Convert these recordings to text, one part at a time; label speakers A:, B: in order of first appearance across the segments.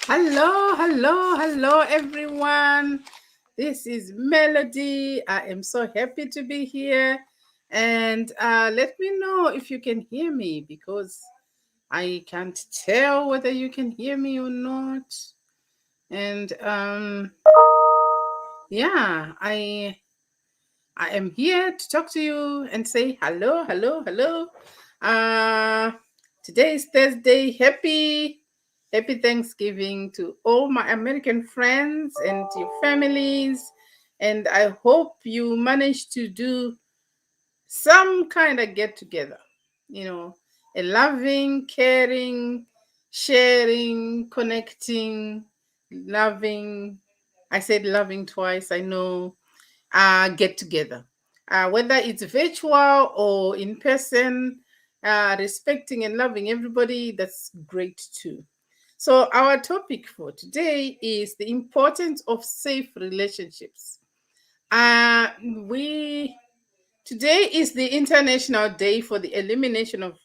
A: Hello, hello, hello, everyone. This is Melody. I am so happy to be here. And let me know if you can hear me because I can't tell whether you can hear me or not. And yeah, I am here to talk to you and say hello, hello, hello. Uh, Today is Thursday. Happy Thanksgiving to all my American friends and your families. And I hope you managed to do some kind of get together. You know, a loving, caring, sharing, connecting, loving. I said loving twice, I know, get together, whether it's virtual or in person, respecting and loving everybody, that's great too. So, our topic for today is the importance of safe relationships. We Today is the International Day for the Elimination of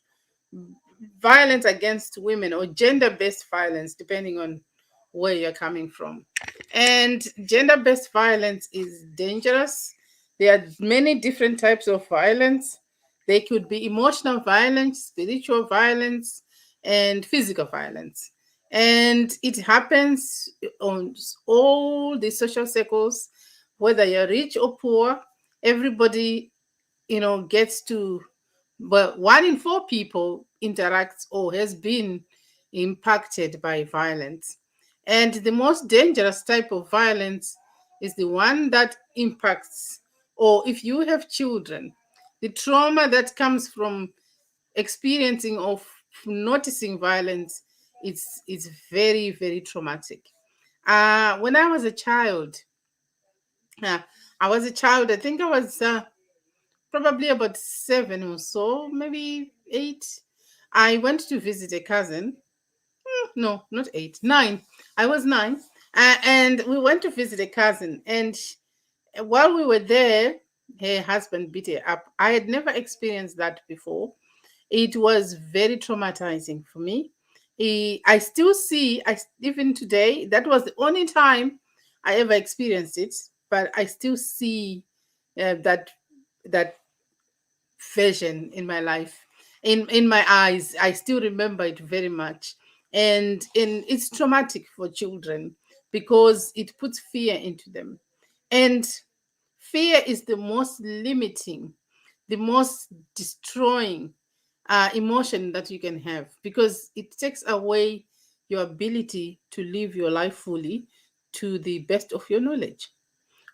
A: Violence Against Women or gender based violence, depending on where you're coming from. And gender based violence is dangerous. There are many different types of violence. They could be emotional violence, spiritual violence, and physical violence. And it happens on all the social circles, whether you're rich or poor, everybody, gets to, but 1 in 4 people interacts or has been impacted by violence. And the most dangerous type of violence is the one that impacts, or if you have children, the trauma that comes from experiencing of noticing violence, it's very, very traumatic. When I was a child, uh, I think I was probably about 7 or so, maybe 8. I went to visit a cousin. No, not 8, 9. I was 9. And we went to visit a cousin. And while we were there, her husband beat her up. I had never experienced that before. It was very traumatizing for me. I still see, even today, that was the only time I ever experienced it, but I still see that vision in my life, in my eyes. I still remember it very much. And it's traumatic for children because it puts fear into them. And fear is the most limiting, the most destroying emotion that you can have, because it takes away your ability to live your life fully to the best of your knowledge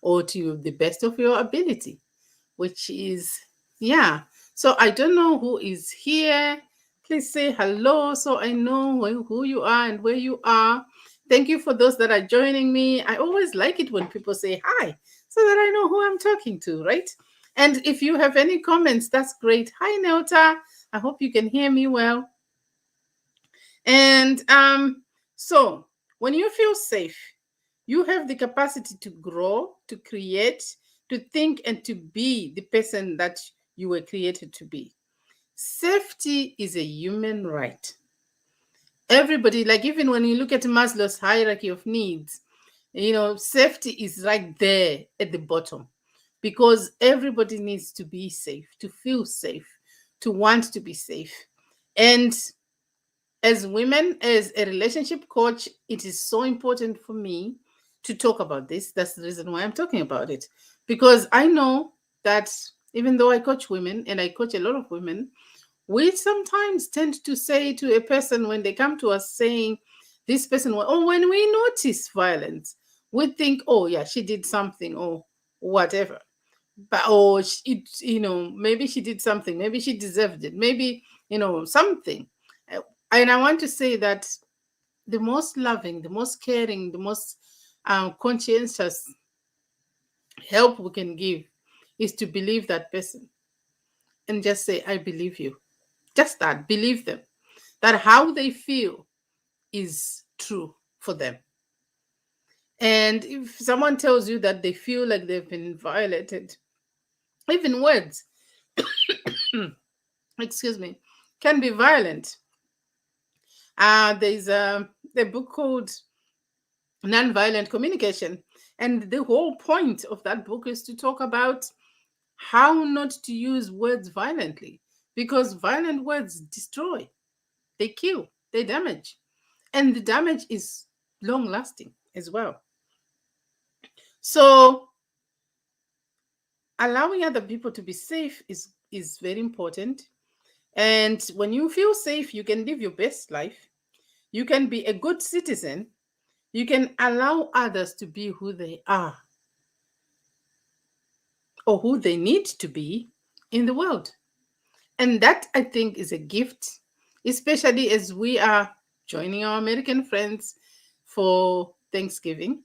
A: or to the best of your ability, which is, yeah. So I don't know who is here. Please say hello so I know who you are and where you are. Thank you for those that are joining me. I always like it when people say hi so that I know who I'm talking to, right? And if you have any comments, that's great. Hi, Nelta. I hope you can hear me well. And so when you feel safe, you have the capacity to grow, to create, to think, and to be the person that you were created to be. Safety is a human right. Everybody, like even when you look at Maslow's hierarchy of needs, safety is right there at the bottom because everybody needs to be safe, to feel safe, to want to be safe. And as women, as a relationship coach, it is so important for me to talk about this. That's the reason why I'm talking about it. Because I know that even though I coach women and I coach a lot of women, we sometimes tend to say to a person when they come to us saying, this person, or when we notice violence, we think, oh, yeah, she did something or whatever. But, maybe she did something, maybe she deserved it, maybe, something. And I want to say that the most loving, the most caring, the most conscientious help we can give is to believe that person and just say, I believe you. Just that, believe them. That how they feel is true for them. And if someone tells you that they feel like they've been violated, even words, excuse me, can be violent. There's a book called nonviolent communication. And the whole point of that book is to talk about how not to use words violently, because violent words destroy, they kill, they damage, and the damage is long lasting as well. So allowing other people to be safe is very important. And when you feel safe, you can live your best life, you can be a good citizen, you can allow others to be who they are or who they need to be in the world. And that, I think, is a gift, especially as we are joining our American friends for Thanksgiving.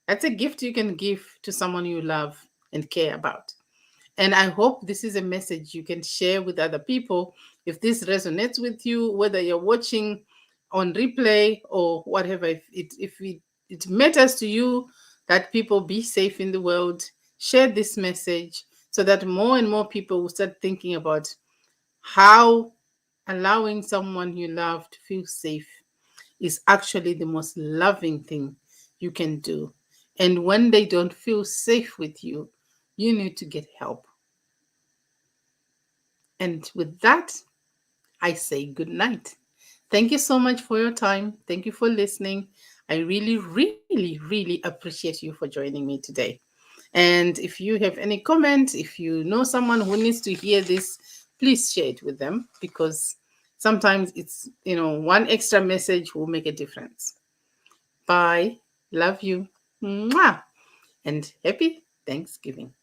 A: That's a gift you can give to someone you love and care about. And I hope this is a message you can share with other people. If this resonates with you, whether you're watching on replay or whatever, if it matters to you that people be safe in the world, share this message so that more and more people will start thinking about how allowing someone you love to feel safe is actually the most loving thing you can do. And when they don't feel safe with you, you need to get help. And with that, I say good night. Thank you so much for your time. Thank you for listening. I really, really, really appreciate you for joining me today. And if you have any comments, if you know someone who needs to hear this, please share it with them, because sometimes it's, one extra message will make a difference. Bye. Love you. Mwah. And happy Thanksgiving.